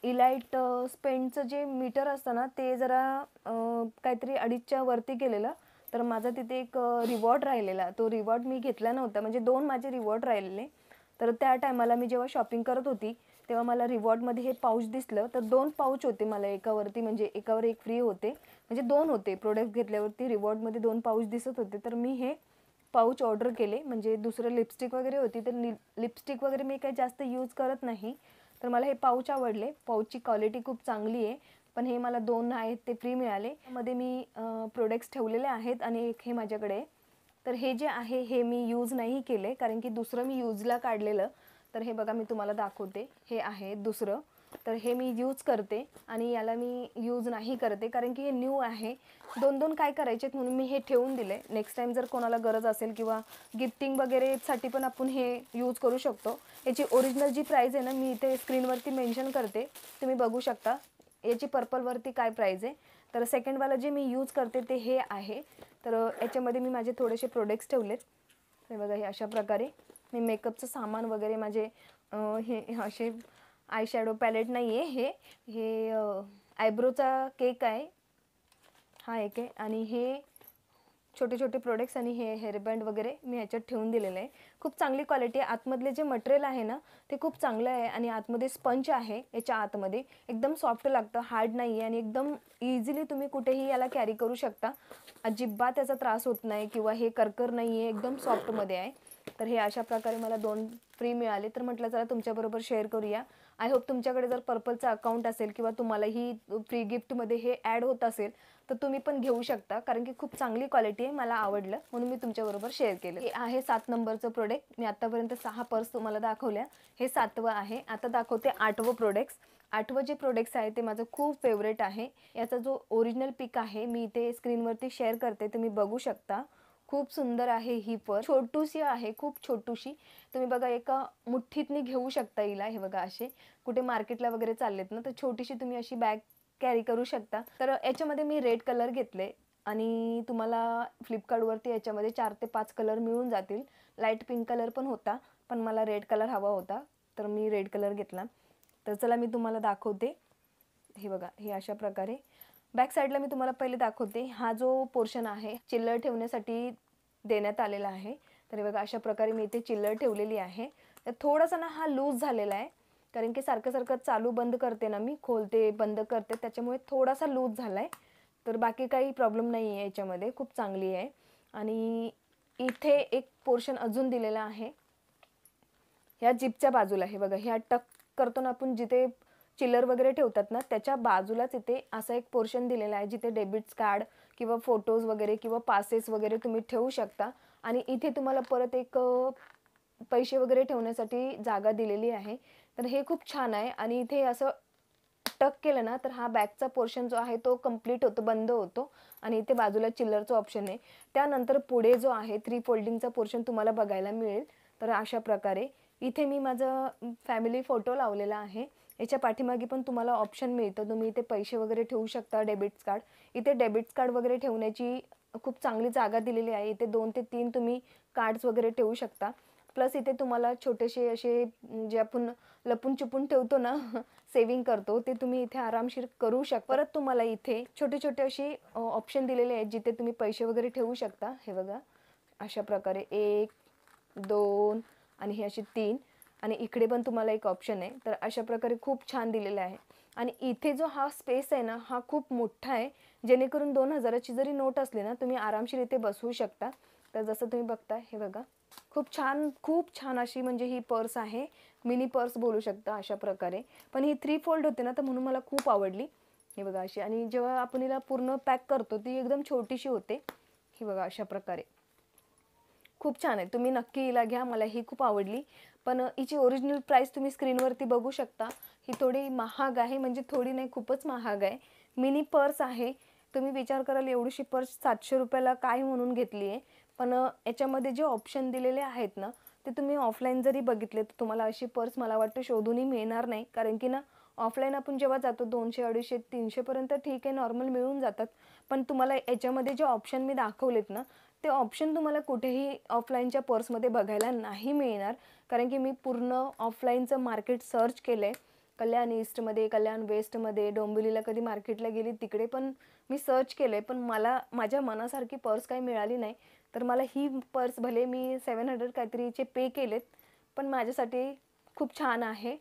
इलाइट स्पेंडचं जे मीटर असतं ना ते जरा काहीतरी 2.5च्या वरती गेलेलं. तर माझा तिथे एक रिवॉर्ड राहिलेला, तो रिवॉर्ड मी घेतला नव्हता, म्हणजे 2 माझे रिवॉर्ड राहिलेले. तर त्या टायमाला मी जेव्हा शॉपिंग करत होती तेव्हा मला रिवॉर्डमध्ये हे पाऊच दिसलं. तर 2 पाऊच होते मला एकावरती, म्हणजे एकावर एक फ्री होते, म्हणजे 2 होते प्रोडक्ट घेतल्यावरती रिवॉर्डमध्ये 2 पाऊच दिसत होते. तर मी हे पाऊच ऑर्डर केले. म्हणजे दुसरं लिपस्टिक वगैरे होती, तर लिपस्टिक वगैरे मी काही जास्त यूज करत नाही. तर मला हे पाऊच आवडले. पाऊचची क्वालिटी खूप चांगली आहे. पण हे मला 2 आहेत ते फ्री मिळाले. मध्ये मी प्रोडक्ट्स ठेवलेले आहेत आणि एक हे माझ्याकडे आहे. तर हे जे आहे हे मी यूज नाही केले कारण की दुसरं मी यूजला काढलेलं. तर हे बघा मी तुम्हाला दाखवते, हे आहे दुसरं. तर हे मी यूज करते आणि याला मी यूज नाही करते कारण की हे न्यू आहे. 2-2 काय करायचे म्हणून मी हे ठेवून दिले. नेक्स्ट टाइम जर कोणाला गरज असेल किंवा गिफ्टिंग वगैरेसाठी पण आपण हे यूज करू शकतो. याची ओरिजिनल जी प्राईस आहे ना मी इथे स्क्रीनवरती मेन्शन करते, तुम्ही बघू शकता याची पर्पलवरती काय प्राईस आहे. तर सेकंडवाला जे मी यूज करते ते हे आहे. तर याच्यामध्ये मी माझे थोडेसे प्रोडक्ट्स ठेवलेत. हे बघा, हे अशा प्रकारे मी मेकअपचं सामान वगैरे माझे हे असे आय शॅडो पॅलेट नाही आहे, हे हे आयब्रोचा केक आहे हा एक आहे. आणि हे छोटे छोटे प्रोडक्ट्स आणि हे हेअरबँड वगैरे मी ह्याच्यात ठेवून दिलेलं आहे. खूप चांगली क्वालिटी आहे. आतमधले जे मटेरियल आहे ना ते खूप चांगलं आहे आणि आतमध्ये स्पंज आहे. याच्या आतमध्ये एकदम सॉफ्ट लागतं, हार्ड नाही आहे आणि एकदम इझिली तुम्ही कुठेही याला कॅरी करू शकता. अजिबात त्याचा त्रास होत नाही किंवा हे करकर नाही आहे, एकदम सॉफ्टमध्ये आहे. तर हे अशा प्रकारे मला 2 फ्री मिळाले. तर म्हटलं चला तुमच्याबरोबर शेअर करूया. आय होप तुमच्याकडे जर पर्पलचं अकाउंट असेल किंवा तुम्हालाही फ्री गिफ्टमध्ये हे ॲड होत असेल तर तुम्ही पण घेऊ शकता कारण की खूप चांगली क्वालिटी आहे, मला आवडलं म्हणून मी तुमच्याबरोबर शेअर केलं. हे आहे 7 नंबरचं प्रोडक्ट. मी आतापर्यंत 6 पर्स तुम्हाला दाखवल्या, हे 7वं आहे. आता दाखवते 8वं प्रोडक्ट्स. 8वं जे प्रोडक्ट्स आहे ते माझं खूप फेवरेट आहे. याचा जो ओरिजिनल पिक आहे मी इथे स्क्रीनवरती शेअर करते, तुम्ही बघू शकता. खूप सुंदर आहे ही पर्स, छोटूशी आहे, खूप छोटूशी. तुम्ही बघा एका मुठ्ठीतनी घेऊ शकता हिला. हे बघा असे कुठे मार्केटला वगैरे चाललेत ना तर छोटीशी तुम्ही अशी बॅग कॅरी करू शकता. तर याच्यामध्ये मी रेड कलर घेतले आणि तुम्हाला फ्लिपकार्टवरती याच्यामध्ये 4 ते 5 कलर मिळून जातील. लाईट पिंक कलर पण होता, पण मला रेड कलर हवा होता तर मी रेड कलर घेतला. तर चला मी तुम्हाला दाखवते. हे बघा, हे अशा प्रकारे बॅक साईडला मी तुम्हाला पहिले दाखवते. हा जो पोर्शन आहे चिल्लर ठेवण्यासाठी देण्यात आलेला आहे. तर हे बघा अशा प्रकारे मी इथे चिल्लर ठेवलेली आहे. तर थोडासा ना हा लूज झालेला आहे कारण की सारखं सारखं चालू बंद करते ना मी, खोलते बंद करते, त्याच्यामुळे थोडासा लूज झाला आहे. तर बाकी काही प्रॉब्लेम नाही आहे याच्यामध्ये, खूप चांगली आहे. आणि इथे एक पोर्शन अजून दिलेला आहे ह्या जिपच्या बाजूला. हे बघा, ह्या टक करतो ना आपण जिथे चिल्लर वगैरे ठेवतात ना त्याच्या बाजूलाच इथे असा एक पोर्शन दिलेला आहे जिथे डेबिट्स कार्ड किंवा फोटोज वगैरे किंवा पासेस वगैरे तुम्ही ठेवू शकता. आणि इथे तुम्हाला परत एक पैसे वगैरे ठेवण्यासाठी जागा दिलेली आहे. तर हे खूप छान आहे. आणि इथे असं टक केलं ना तर हा बॅकचा पोर्शन जो आहे तो कंप्लीट होतो, बंद होतो. आणि इथे बाजूला चिल्लरचं ऑप्शन आहे. त्यानंतर पुढे जो आहे 3 फोल्डिंगचा पोर्शन तुम्हाला बघायला मिळेल. तर अशा प्रकारे इथे मी माझं फॅमिली फोटो लावलेला आहे. याच्या पाठीमागे पण तुम्हाला ऑप्शन मिळतं, तुम्ही इथे पैसे वगैरे ठेवू शकता, डेबिट्स कार्ड. इथे डेबिट्स कार्ड वगैरे ठेवण्याची खूप चांगली जागा दिलेली आहे. इथे 2 ते 3 तुम्ही कार्ड्स वगैरे ठेवू शकता. प्लस इथे तुम्हाला छोटेसे असे जे आपण लपून छुपून ठेवतो ना सेविंग करतो, ते तुम्ही इथे आरामशीर करू शकता. परत तुम्हाला इथे छोटे छोटे असे ऑप्शन दिलेले आहेत जिथे तुम्ही पैसे वगैरे ठेवू शकता. हे बघा अशा प्रकारे 1 2 आणि हे असे 3 आणि इकडे पण तुम्हाला एक ऑप्शन आहे. तर अशा प्रकारे खूप छान दिलेलं आहे. आणि इथे जो हा स्पेस आहे ना, हा खूप मोठा आहे, जेणेकरून 2000ची जरी नोट असली ना, तुम्ही आरामशीर इथे बसवू शकता. तर जसं तुम्ही बघताय हे बघा खूप छान अशी म्हणजे ही पर्स आहे. मिनी पर्स बोलू शकता अशा प्रकारे. पण ही 3 फोल्ड होते ना, तर म्हणून मला खूप आवडली. हे बघा अशी, आणि जेव्हा आपण हिला पूर्ण पॅक करतो ती एकदम छोटीशी होते. हे बघा अशा प्रकारे खूप छान आहे. तुम्ही नक्की हिला घ्या, मला ही खूप आवडली. पण हिची ओरिजिनल प्राइस तुम्ही स्क्रीनवरती बघू शकता. ही थोडी महाग आहे, म्हणजे थोडी नाही खूपच महाग आहे. मिनी पर्स आहे. तुम्ही विचार कराल एवढीशी पर्स 700 रुपयाला काय म्हणून घेतली आहे. पण याच्यामध्ये जे ऑप्शन दिलेले आहेत ना, ते तुम्ही ऑफलाईन जरी बघितले तर तुम्हाला अशी पर्स मला वाटतं शोधूनही मिळणार नाही. कारण की ना ऑफलाईन आपण जेव्हा जातो 200 250 300 पर्यंत ठीक आहे, नॉर्मल मिळून जातात. पण तुम्हाला याच्यामध्ये जे ऑप्शन मी दाखवलेत ना, ते ऑप्शन तुम्हाला कुठेही ऑफलाईनच्या पर्समध्ये बघायला नाही मिळणार. कारण की मी पूर्ण ऑफलाईनचं मार्केट सर्च केलं आहे. कल्याण ईस्टमध्ये, कल्याण वेस्टमध्ये, डोंबिवलीला कधी मार्केटला गेली तिकडे पण मी सर्च केलं आहे. पण मला माझ्या मनासारखी पर्स काही मिळाली नाही. तर मला ही पर्स भले मी 700 काहीतरीचे पे केलेत, पण माझ्यासाठी खूप छान आहे.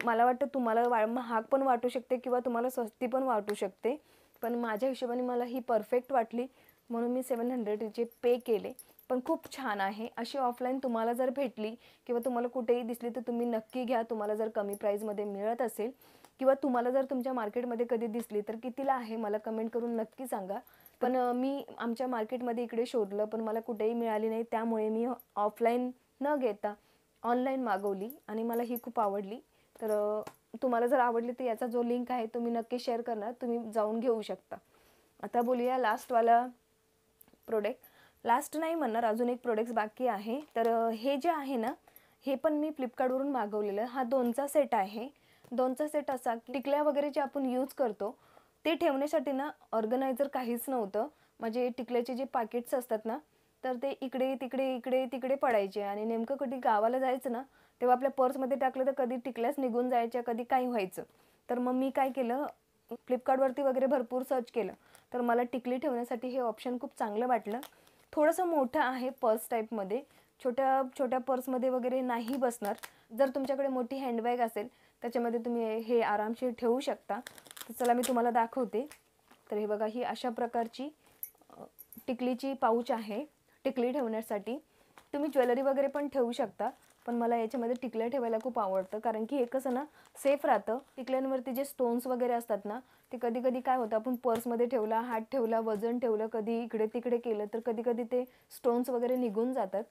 मला वाटतं तुम्हाला महाग पण वाटू शकते किंवा तुम्हाला स्वस्ती पण वाटू शकते. पण माझ्या हिशोबाने मला ही परफेक्ट वाटली म्हणून मी 700चे पे केले. पण खूप छान आहे. अशी ऑफलाईन तुम्हाला जर भेटली किंवा तुम्हाला कुठेही दिसली तर तुम्ही नक्की घ्या. तुम्हाला जर कमी प्राईजमध्ये मिळत असेल किंवा तुम्हाला जर तुमच्या मार्केटमध्ये कधी दिसली तर कितीला आहे मला कमेंट करून नक्की सांगा. पण मी आमच्या मार्केटमध्ये इकडे शोधलं पण मला कुठेही मिळाली नाही. त्यामुळे मी ऑफलाईन न घेता ऑनलाईन मागवली आणि मला ही खूप आवडली. तर तुम्हाला जर आवडली तर याचा जो लिंक आहे तो मी नक्की शेअर करणार, तुम्ही जाऊन घेऊ शकता. आता बोलूया लास्टवाला प्रोडक्ट. लास्ट नाही म्हणणार, अजून एक प्रोडक्ट्स बाकी आहे. तर हे जे आहे ना, हे पण मी फ्लिपकार्टवरून मागवलेलं. हा 2चा सेट आहे. 2चा सेट असा की टिकल्या वगैरे जे आपण यूज करतो ते ठेवण्यासाठी ना ऑर्गनायझर काहीच नव्हतं. म्हणजे टिकल्याचे जे पॅकेट्स असतात ना, तर ते इकडे तिकडे इकडे तिकडे पडायचे आणि नेमकं कधी गावाला जायचं ना तेव्हा आपल्या पर्समध्ये टाकलं तर कधी टिकल्याच निघून जायच्या, कधी काही व्हायचं. तर मग मी काय केलं, फ्लिपकार्टवरती वगैरे भरपूर सर्च केलं. तर मला टिकली ठेवण्यासाठी हे ऑप्शन खूप चांगलं वाटलं. थोडंसं मोठं आहे पर्स टाईपमध्ये, छोट्या छोट्या पर्समध्ये वगैरे नाही बसणार. जर तुमच्याकडे मोठी हँडबॅग असेल त्याच्यामध्ये तुम्ही हे आरामशीर ठेवू शकता. तर चला मी तुम्हाला दाखवते. तर हे बघा, ही अशा प्रकारची टिकलीची पाऊच आहे टिकली ठेवण्यासाठी. तुम्ही ज्वेलरी वगैरे पण ठेवू शकता, पण मला याच्यामध्ये टिकल्या ठेवायला खूप आवडतं. कारण की हे कसं ना सेफ राहतं. टिकल्यांवरती जे स्टोन्स वगैरे असतात ना, ते कधी कधी काय होतं, आपण पर्समध्ये ठेवला, हात ठेवला, वजन ठेवलं, कधी इकडे तिकडे केलं तर कधी कधी ते स्टोन्स वगैरे निघून जातात.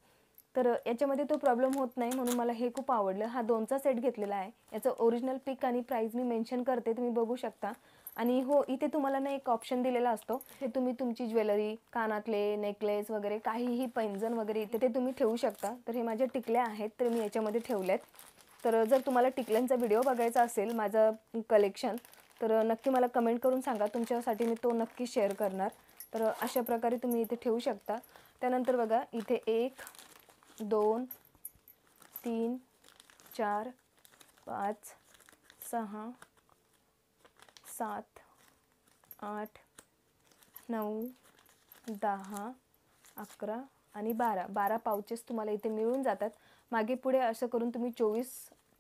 तर याच्यामध्ये तो प्रॉब्लेम होत नाही म्हणून मला हे खूप आवडलं. हा 2चा सेट घेतलेला आहे. याचं ओरिजिनल पिक आणि प्राईस मी मेन्शन करते, तुम्ही बघू शकता. आणि हो, इथे तुम्हाला ना एक ऑप्शन दिलेला असतो, हे तुम्ही तुमची ज्वेलरी, कानातले, नेकलेस वगैरे काहीही पैंजण वगैरे इथे ते तुम्ही ठेवू शकता. तर हे माझ्या टिकल्या आहेत तर मी याच्यामध्ये ठेवल्यात. तर जर तुम्हाला टिकल्यांचा व्हिडिओ बघायचा असेल माझं कलेक्शन, तर नक्की मला कमेंट करून सांगा, तुमच्यासाठी मी तो नक्की शेअर करणार. तर अशा प्रकारे तुम्ही इथे ठेवू शकता. त्यानंतर बघा इथे 1 2 3 4 5 6 7 8 9 10 11 आणि 12 पाउचेस तुम्हाला इथे मिळून जातात. मागे पुढे असं करून तुम्ही 24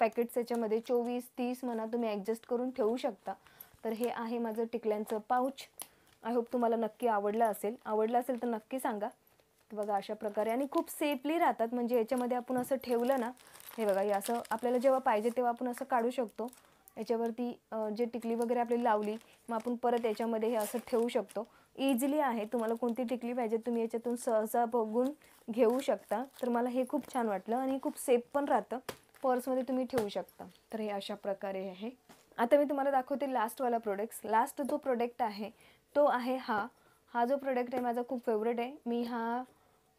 पॅकेट्स याच्यामध्ये 24-30 म्हणा तुम्ही ॲडजस्ट करून ठेवू शकता. तर हे आहे माझं टिकल्यांचं पाऊच. आय होप तुम्हाला नक्की आवडलं असेल तर नक्की सांगा. बघा अशा प्रकारे आणि खूप सेफली राहतात. म्हणजे याच्यामध्ये आपण असं ठेवलं ना, हे बघा, हे असं आपल्याला जेव्हा पाहिजे तेव्हा आपण असं काढू शकतो. याच्यावरती जे टिकली वगैरे आपली लावली मग आपण परत याच्यामध्ये हे असं ठेवू शकतो. इझिली आहे. तुम्हाला कोणती टिकली पाहिजे तुम्ही याच्यातून सहसा बघून घेऊ शकता. तर मला हे खूप छान वाटलं आणि खूप सेफ पण राहतं. पर्समध्ये तुम्ही ठेवू शकता. तर हे अशा प्रकारे आहे. आता मी तुम्हाला दाखवते लास्टवाला प्रोडक्ट्स. लास्ट जो प्रोडक्ट आहे तो आहे हा जो प्रोडक्ट आहे माझा खूप फेवरेट आहे. मी हा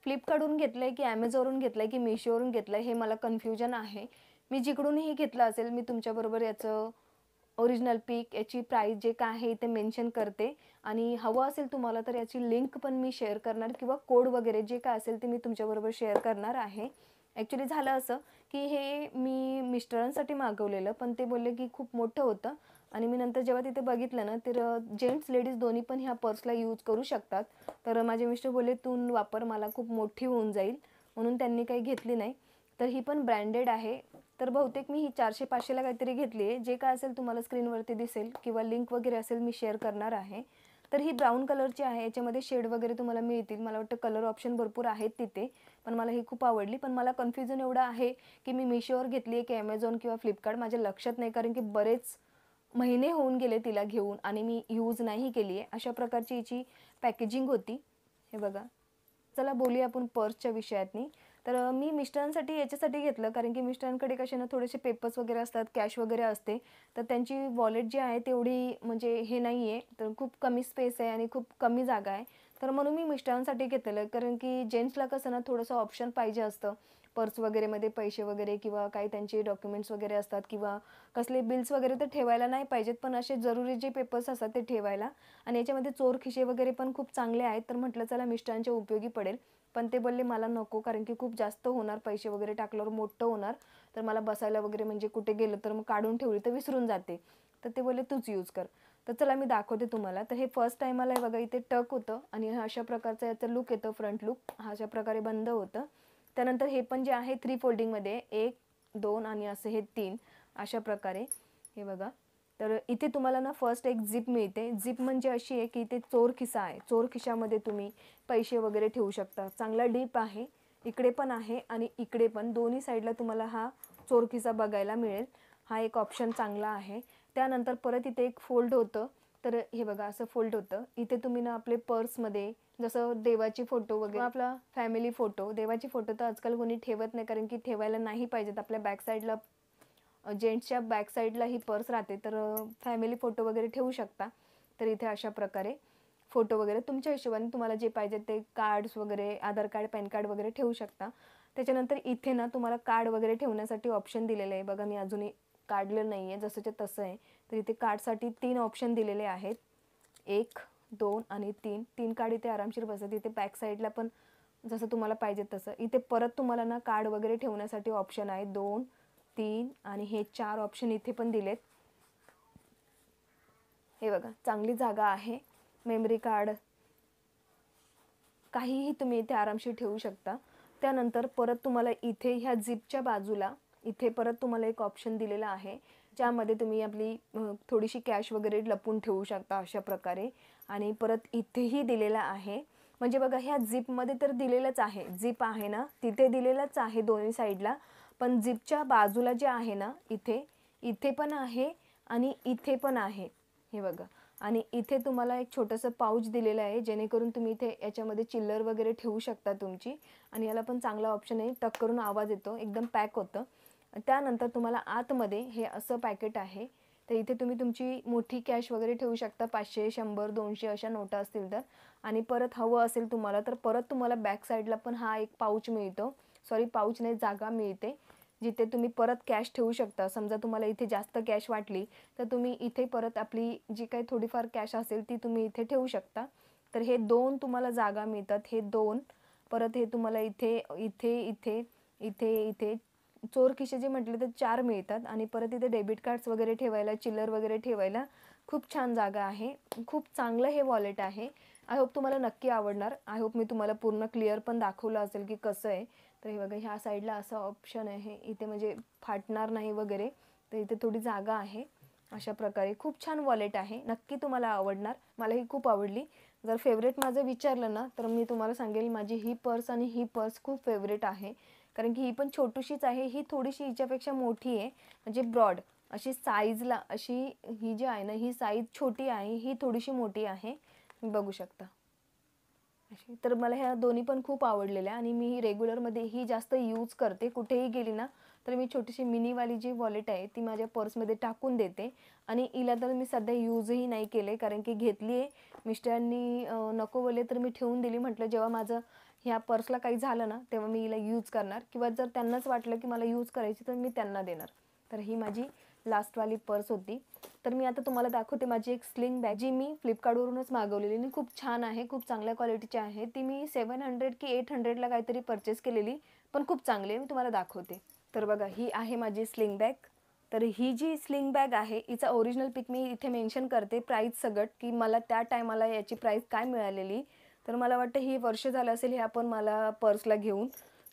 फ्लिपकार्टवरून घेतलं आहे की ॲमेझॉनवरून घेतलं आहे की मिशोवरून घेतलं आहे हे मला कन्फ्युजन आहे. मी जिकडूनही घेतलं असेल मी तुमच्याबरोबर याचं ओरिजिनल पिक, याची प्राईस जे काय आहे ते मेन्शन करते. आणि हवं असेल तुम्हाला तर याची लिंक पण मी शेअर करणार किंवा कोड वगैरे जे काय असेल ते मी तुमच्याबरोबर शेअर करणार आहे. ॲक्च्युली झालं असं की हे मी मिस्टरांसाठी मागवलेलं, पण ते बोलले की खूप मोठं होतं आणि मी नंतर जेव्हा तिथे बघितलं ना, तर जेंट्स लेडीज दोन्ही पण ह्या पर्सला यूज करू शकतात. तर माझे मिस्टर बोलले तू वापर, मला खूप मोठी होऊन जाईल, म्हणून त्यांनी काही घेतली नाही. तर ही पण ब्रँडेड आहे. तर बहुतेक मी ही 400-500ला काहीतरी घेतली आहे. जे काय असेल तुम्हाला स्क्रीनवरती दिसेल किंवा लिंक वगैरे असेल मी शेअर करणार आहे. तर ही ब्राऊन कलरची आहे, याच्यामध्ये शेड वगैरे तुम्हाला मिळतील. मला वाटतं कलर ऑप्शन भरपूर आहेत तिथे, पण मला ही खूप आवडली. पण मला कन्फ्युजन एवढं आहे की मी मिशोवर घेतली आहे की ॲमेझॉन किंवा फ्लिपकार्ट, माझ्या लक्षात नाही, कारण की बरेच महिने होऊन गेले तिला घेऊन आणि मी यूज नाही केली आहे. अशा प्रकारची हिची पॅकेजिंग होती. हे बघा. चला बोलूया आपण पर्सच्या विषयातनी. तर मी मिस्टरांसाठी याच्यासाठी घेतलं, कारण की मिस्टरांकडे कसे ना थोडेसे पेपर्स वगैरे असतात, कॅश वगैरे असते, तर त्यांची वॉलेट जी आहे तेवढी म्हणजे हे नाही आहे, तर खूप कमी स्पेस आहे आणि खूप कमी जागा आहे. तर म्हणून मी मिस्टरांसाठी घेतलेलं, कारण की जेंट्सला कसं ना थोडंसं ऑप्शन पाहिजे असतं पर्स वगैरेमध्ये पैसे वगैरे किंवा काही त्यांचे डॉक्युमेंट्स वगैरे असतात किंवा कसले बिल्स वगैरे तर ठेवायला नाही पाहिजेत, पण असे जरुरी जे पेपर्स असतात ते ठेवायला. आणि याच्यामध्ये चोर खिसे वगैरे पण खूप चांगले आहेत, तर म्हटलं चला मिस्टरांच्या उपयोगी पडेल. पण ते बोलले मला नको, कारण की खूप जास्त होणार, पैसे वगैरे टाकल्यावर मोठं होणार, तर मला बसायला वगैरे म्हणजे कुठे गेलं तर मग काढून ठेवली तर विसरून जाते. तर ते बोलले तूच यूज कर. तर चला मी दाखवते तुम्हाला. तर हे फर्स्ट टाईमाला बघा, इथे टक होतं आणि अशा प्रकारचा याचा लुक येतो, फ्रंट लुक हा अशा प्रकारे बंद होतं. त्यानंतर हे पण जे आहे 3 फोल्डिंगमध्ये 1, 2 आणि असे हे 3 अशा प्रकारे हे बघा. तर इथे तुम्हाला ना फर्स्ट एक झिप मिळते. झिप म्हणजे अशी आहे की इथे चोर खिसा आहे. चोर खिशामध्ये तुम्ही पैसे वगैरे ठेवू शकता. चांगला डीप आहे, इकडे पण आहे आणि इकडे पण, दोन्ही साईडला तुम्हाला हा चोर खिसा बघायला मिळेल. हा एक ऑप्शन चांगला आहे. त्यानंतर परत इथे एक फोल्ड होतं. तर हे बघा असं फोल्ड होतं. इथे तुम्ही ना आपले पर्समध्ये जसं देवाची फोटो वगैरे, आपला फॅमिली फोटो, देवाची फोटो तर आजकाल कोणी ठेवत नाही, कारण की ठेवायला नाही पाहिजेत. आपल्या बॅक साईडला, जेंट्सच्या बॅक साईडला ही पर्स राहते, तर फॅमिली फोटो वगैरे ठेवू शकता. तर इथे अशा प्रकारे फोटो वगैरे तुमच्या हिशोबाने तुम्हाला जे पाहिजे ते कार्ड्स वगैरे, आधार कार्ड, पॅन कार्ड वगैरे ठेवू शकता. त्याच्यानंतर इथे ना तुम्हाला कार्ड वगैरे ठेवण्यासाठी ऑप्शन दिलेलं आहे बघा. मी अजूनही काढलं नाही आहे, जसंच्या तसं आहे. तर इथे कार्डसाठी 3 ऑप्शन दिलेले आहेत, 1, 2 आणि 3. 3 कार्ड इथे आरामशीर बसतात. इथे बॅक साईडला पण जसं तुम्हाला पाहिजे तसं. इथे परत तुम्हाला ना कार्ड वगैरे ठेवण्यासाठी ऑप्शन आहे 2, 3 आणि हे 4 ऑप्शन इथे पण दिलेत. हे बघा, चांगली जागा आहे. मेमरी कार्ड, काहीही तुम्ही इथे आरामशीर ठेवू शकता. त्यानंतर परत तुम्हाला इथे ह्या झिपच्या बाजूला इथे परत तुम्हाला एक ऑप्शन दिलेला आहे, ज्यामध्ये तुम्ही आपली थोडीशी कॅश वगैरे लपून ठेवू शकता अशा प्रकारे. आणि परत इथेही दिलेला आहे. म्हणजे बघा, ह्या झिपमध्ये तर दिलेलंच आहे, झिप आहे ना तिथे दिलेलंच आहे दोन्ही साईडला, पण झिपच्या बाजूला जे आहे ना इथे, इथे पण आहे आणि इथे पण आहे. हे बघा. आणि इथे तुम्हाला एक छोटंसं पाऊच दिलेलं आहे, जेणेकरून तुम्ही इथे याच्यामध्ये चिल्लर वगैरे ठेवू शकता तुमची. आणि याला पण चांगला ऑप्शन आहे, टक करून आवाज येतो, एकदम पॅक होतं. त्यानंतर तुम्हाला आतमध्ये हे असं पॅकेट आहे. तर इथे तुम्ही तुमची मोठी कॅश वगैरे ठेवू शकता, 500, 100, 200 अशा नोटा असतील तर. आणि परत हवं असेल तुम्हाला तर परत तुम्हाला बॅक साईडला पण हा एक पाऊच मिळतो, सॉरी पाऊच नाही, जागा मिळते, जिथे तुम्ही परत कॅश ठेवू शकता. समजा तुम्हाला इथे जास्त कॅश वाटली तर तुम्ही इथे परत आपली जी काही थोडीफार कॅश असेल ती तुम्ही इथे ठेवू शकता. तर हे 2 तुम्हाला जागा मिळतात, हे 2. परत हे तुम्हाला इथे इथे इथे इथे इथे चोर खिसे जे म्हटले तर 4 मिळतात. आणि परत इथे डेबिट कार्ड्स वगैरे ठेवायला, चिल्लर वगैरे ठेवायला खूप छान जागा आहे. खूप चांगलं हे वॉलेट आहे. आय होप तुम्हाला नक्की आवडणार. आय होप मी तुम्हाला पूर्ण क्लिअर पण दाखवलं असेल की कसं आहे. तर हे बघा, ह्या साईडला असं ऑप्शन आहे इथे, म्हणजे फाटणार नाही वगैरे. तर इथे थोडी जागा आहे. अशा प्रकारे खूप छान वॉलेट आहे, नक्की तुम्हाला आवडणार. मला ही खूप आवडली. जर फेवरेट माझं विचारलं ना तर मी तुम्हाला सांगेल माझी ही पर्स आणि ही पर्स खूप फेवरेट आहे, कारण की ही पण छोटीशीच आहे, ही थोडीशी हिच्यापेक्षा मोठी आहे, म्हणजे ब्रॉड अशी साईजला, अशी ही जी आहे ना ही साईज छोटी आहे, ही थोडीशी मोठी आहे, बघू शकता. तर मला ह्या दोन्ही पण खूप आवडलेल्या आणि मी रेग्युलरमध्ये ही जास्त यूज करते. कुठेही गेली ना तर मी छोटीशी मिनीवाली जी वॉलेट आहे ती माझ्या पर्समध्ये टाकून देते. आणि हिला तर मी सध्या यूजही नाही केले, कारण की घेतली आहे, मिस्टरांनी नको बोलले तर मी ठेवून दिली. म्हटलं जेव्हा माझं ह्या पर्सला काही झालं ना तेव्हा मी हिला यूज करणार, किंवा जर त्यांनाच वाटलं की मला यूज करायची तर मी त्यांना देणार. तर ही माझी लास्टवाली पर्स होती. तर मी आता तुम्हाला दाखवते माझी एक स्लिंग बॅग, जी मी फ्लिपकार्टवरूनच मागवलेली आणि खूप छान आहे, खूप चांगल्या क्वालिटीची आहे. ती मी 700 की 800ला काहीतरी परचेस केलेली, पण खूप चांगली आहे, मी तुम्हाला दाखवते. तर बघा, ही आहे माझी स्लिंग बॅग. तर ही जी स्लिंग बॅग आहे हिचा ओरिजिनल पिक मी इथे मेन्शन करते, प्राईस सगट, की मला त्या टायमाला याची प्राईस काय मिळालेली. तर मला वाटतं ही वर्ष झालं असेल ह्या पण मला पर्सला घेऊन.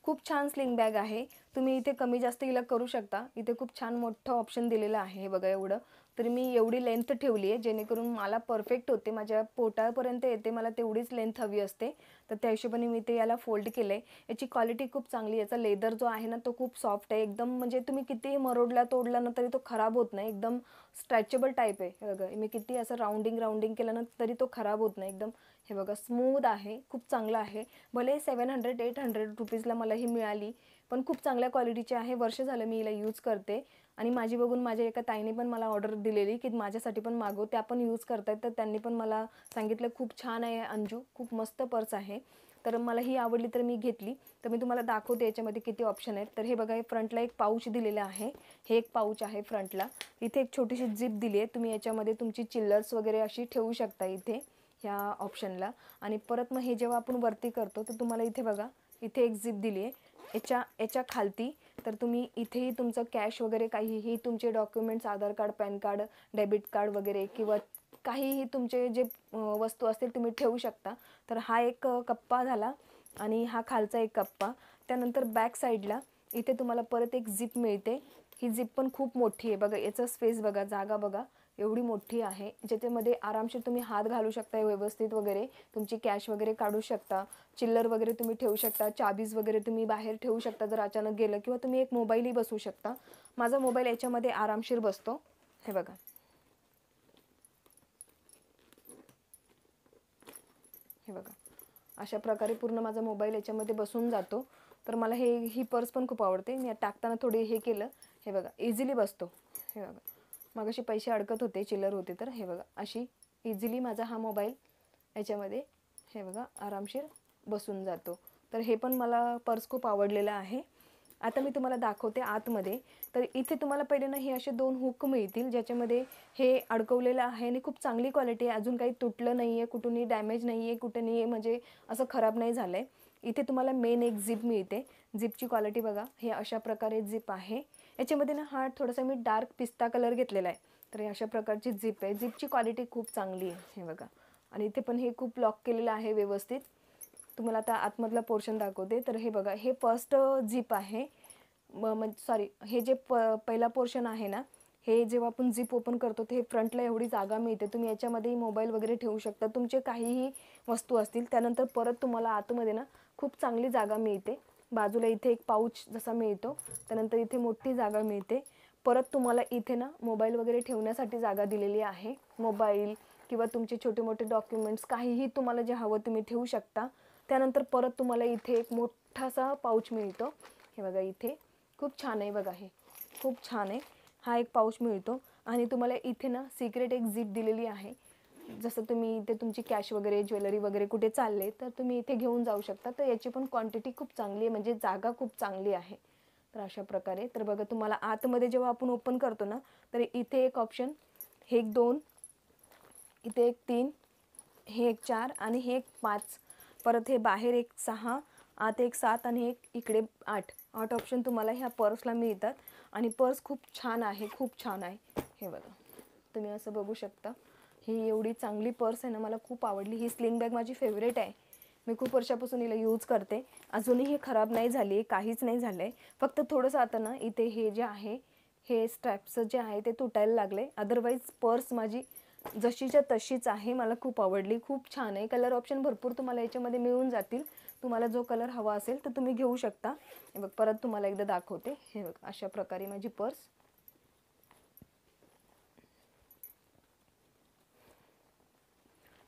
खूप छान स्लिंग बॅग आहे. तुम्ही इथे कमी जास्त हिला करू शकता. इथे खूप छान मोठं ऑप्शन दिलेलं आहे, हे बघा एवढं. तर मी एवढी लेंथ ठेवली आहे जेणेकरून मला परफेक्ट होते, माझ्या पोटापर्यंत येते, मला तेवढीच लेंथ हवी असते. तर त्या हिशोबाने मी ते याला फोल्ड केलं आहे. याची क्वालिटी खूप चांगली आहे. याचा लेदर जो आहे ना तो खूप सॉफ्ट आहे एकदम, म्हणजे तुम्ही कितीही मरोडला तोडला ना तरी तो खराब होत नाही, एकदम स्ट्रेचेबल टाईप आहे. हे बघा, मी किती असं राऊंडिंग केलं ना तरी तो खराब होत नाही एकदम. हे बघा, स्मूथ आहे, खूप चांगलं आहे. भले 700-800 रुपीजला मला ही मिळाली, पण खूप चांगल्या क्वालिटीची आहे. वर्ष झालं मी हिला यूज करते आणि माझी बघून माझ्या एका ताईने पण मला ऑर्डर दिलेली की माझ्यासाठी पण मागव, त्या पण यूज करतायत. तर त्यांनी पण मला सांगितलं खूप छान आहे अंजू, खूप मस्त पर्स आहे. तर मला ही आवडली तर मी घेतली. तर मी तुम्हाला दाखवते याच्यामध्ये किती ऑप्शन आहेत. तर हे बघा, हे फ्रंटला एक पाऊच दिलेलं आहे. हे एक पाऊच आहे फ्रंटला. इथे एक छोटीशी जिप दिली आहे, तुम्ही याच्यामध्ये तुमची चिल्लर्स वगैरे अशी ठेवू शकता इथे ह्या ऑप्शनला. आणि परत मग हे जेव्हा आपण वरती करतो तर तुम्हाला इथे बघा, इथे एक जिप दिली आहे. याच्या खालती तर तुम्ही इथेही तुमचं कॅश वगैरे काहीही तुमचे documents, Aadhaar card, PAN card, debit card वगैरे किंवा काहीही तुमचे जे वस्तू असतील तुम्ही ठेवू शकता. तर हा एक कप्पा झाला आणि हा खालचा एक कप्पा. त्यानंतर बॅक साईडला इथे तुम्हाला परत एक झिप मिळते. ही झिप पण खूप मोठी आहे बघा, याचा स्पेस बघा, जागा बघा एवढी मोठी आहे, ज्याच्यामध्ये आरामशीर तुम्ही हात घालू शकता व्यवस्थित वगैरे, तुमची कॅश वगैरे काढू शकता, चिल्लर वगैरे तुम्ही ठेवू शकता, चाबीज वगैरे तुम्ही बाहेर ठेवू शकता जर अचानक गेलं, किंवा तुम्ही एक मोबाईलही बसवू शकता. माझा मोबाईल याच्यामध्ये आरामशीर बसतो. हे बघा, हे बघा, अशा प्रकारे पूर्ण माझा मोबाईल याच्यामध्ये बसून जातो. तर मला ही पर्स पण खूप आवडते. मी टाकताना थोडी हे केलं, हे बघा इझिली बसतो. हे बघा, मग अशी पैसे अडकत होते, चिल्लर होते, तर हे बघा अशी इझिली माझा हा मोबाईल याच्यामध्ये हे बघा आरामशीर बसून जातो. तर हे पण मला पर्स खूप आवडलेलं आहे. आता मी तुम्हाला दाखवते आतमध्ये. तर इथे तुम्हाला पहिले ना हे असे 2 हुक मिळतील, ज्याच्यामध्ये हे अडकवलेलं आहे आणि खूप चांगली क्वालिटी आहे. अजून काही तुटलं नाही आहे, कुठूनही डॅमेज नाही आहे, कुठे नाही आहे, म्हणजे असं खराब नाही झालं आहे. इथे तुम्हाला मेन एक झिप मिळते. झिपची क्वालिटी बघा, हे अशा प्रकारे झिप आहे. याच्यामध्ये ना हा थोडासा मी डार्क पिस्ता कलर घेतलेला आहे. तर अशा प्रकारची झिप आहे. झिपची क्वालिटी खूप चांगली आहे, हे बघा. आणि इथे पण हे खूप लॉक केलेलं आहे व्यवस्थित. तुम्हाला आता आतमधला पोर्शन दाखवते. तर हे बघा, हे फर्स्ट झिप आहे, सॉरी, हे जे पहिला पोर्शन आहे ना, हे जेव्हा आपण झिप ओपन करतो ते फ्रंटला एवढी जागा मिळते, तुम्ही याच्यामध्ये मोबाईल वगैरे ठेवू शकता, तुमचे काहीही वस्तू असतील. त्यानंतर परत तुम्हाला आतमध्ये ना खूप चांगली जागा मिळते. बाजूला इथे एक पाऊच जसा मिळतो, त्यानंतर इथे मोठी जागा मिळते. परत तुम्हाला इथे ना मोबाईल वगैरे ठेवण्यासाठी जागा दिलेली आहे. मोबाईल किंवा तुमचे छोटे मोठे डॉक्युमेंट्स काहीही तुम्हाला जे हवं तुम्ही ठेवू शकता. त्यानंतर परत तुम्हाला इथे एक मोठासा पाऊच मिळतो. हे बघा, इथे खूप छान आहे बघा, हे खूप छान आहे. हा एक पाऊच मिळतो आणि तुम्हाला इथे ना सिक्रेट एक झिप दिलेली आहे. जसं तुम्ही इथे तुमची कॅश वगैरे, ज्वेलरी वगैरे कुठे चालले तर तुम्ही इथे घेऊन जाऊ शकता. तर याची पण क्वांटिटी खूप चांगली आहे, म्हणजे जागा खूप चांगली आहे. तर अशा प्रकारे. तर बघा, तुम्हाला आतमध्ये जेव्हा आपण ओपन करतो ना, तर इथे एक ऑप्शन, हे एक 2, इथे एक 3, हे एक 4 आणि हे एक 5. परत हे बाहेर एक 6, आत एक 7 आणि एक इकडे 8 ऑप्शन तुम्हाला ह्या पर्सला मिळतात. आणि पर्स खूप छान आहे, खूप छान आहे. हे बघा, तुम्ही असं बघू शकता. ही एवढी चांगली पर्स आहे ना, मला खूप आवडली. ही स्लिंग बॅग माझी फेवरेट आहे. मी खूप वर्षापासून हिला यूज करते. अजूनही हे खराब नाही झाली आहे, काहीच नाही झालं आहे. फक्त थोडंसं आता ना इथे हे जे आहे, हे स्ट्रॅप्स जे आहे ते तुटायला लागले. अदरवाईज पर्स माझी जशीच्या तशीच आहे. मला खूप आवडली, खूप छान आहे. कलर ऑप्शन भरपूर तुम्हाला याच्यामध्ये मिळून जातील. तुम्हाला जो कलर हवा असेल तर तुम्ही घेऊ शकता. हे बघ, परत तुम्हाला एकदा दाखवते. हे बघ, अशा प्रकारे माझी पर्स.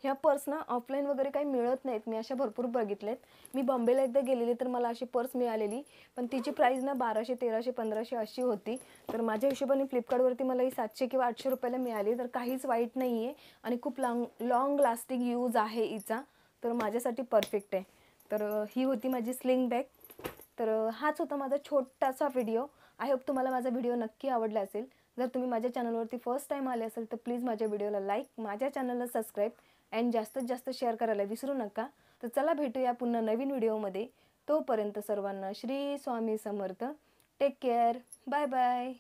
ह्या पर्स ना ऑफलाईन वगैरे काही मिळत नाहीत, मी अशा भरपूर बघितलेत. मी बॉम्बेला एकदा गेलेली तर मला अशी पर्स मिळालेली, पण तिची प्राईस ना 1200, 1300, 1500 अशी होती. तर माझ्या हिशोबाने फ्लिपकार्टवरती मला ही 700 किंवा 800 रुपयाला मिळाली. तर काहीच वाईट नाही आहे आणि खूप लाँग लास्टिंग यूज आहे हिचा. तर माझ्यासाठी परफेक्ट आहे. तर ही होती माझी स्लिंग बॅग. तर हाच होता माझा छोटासा व्हिडिओ. आय होप तुम्हाला माझा व्हिडिओ नक्की आवडला असेल. जर तुम्ही माझ्या चॅनलवरती फर्स्ट टाईम आले असेल तर प्लीज माझ्या व्हिडिओला लाईक, माझ्या चॅनलला सबस्क्राईब अँड जास्तीत जास्त शेअर करायला विसरू नका. तर चला भेटूया पुन्हा नवीन व्हिडिओमध्ये. तोपर्यंत सर्वांना Shri Swami Samarth. Take care. Bye bye.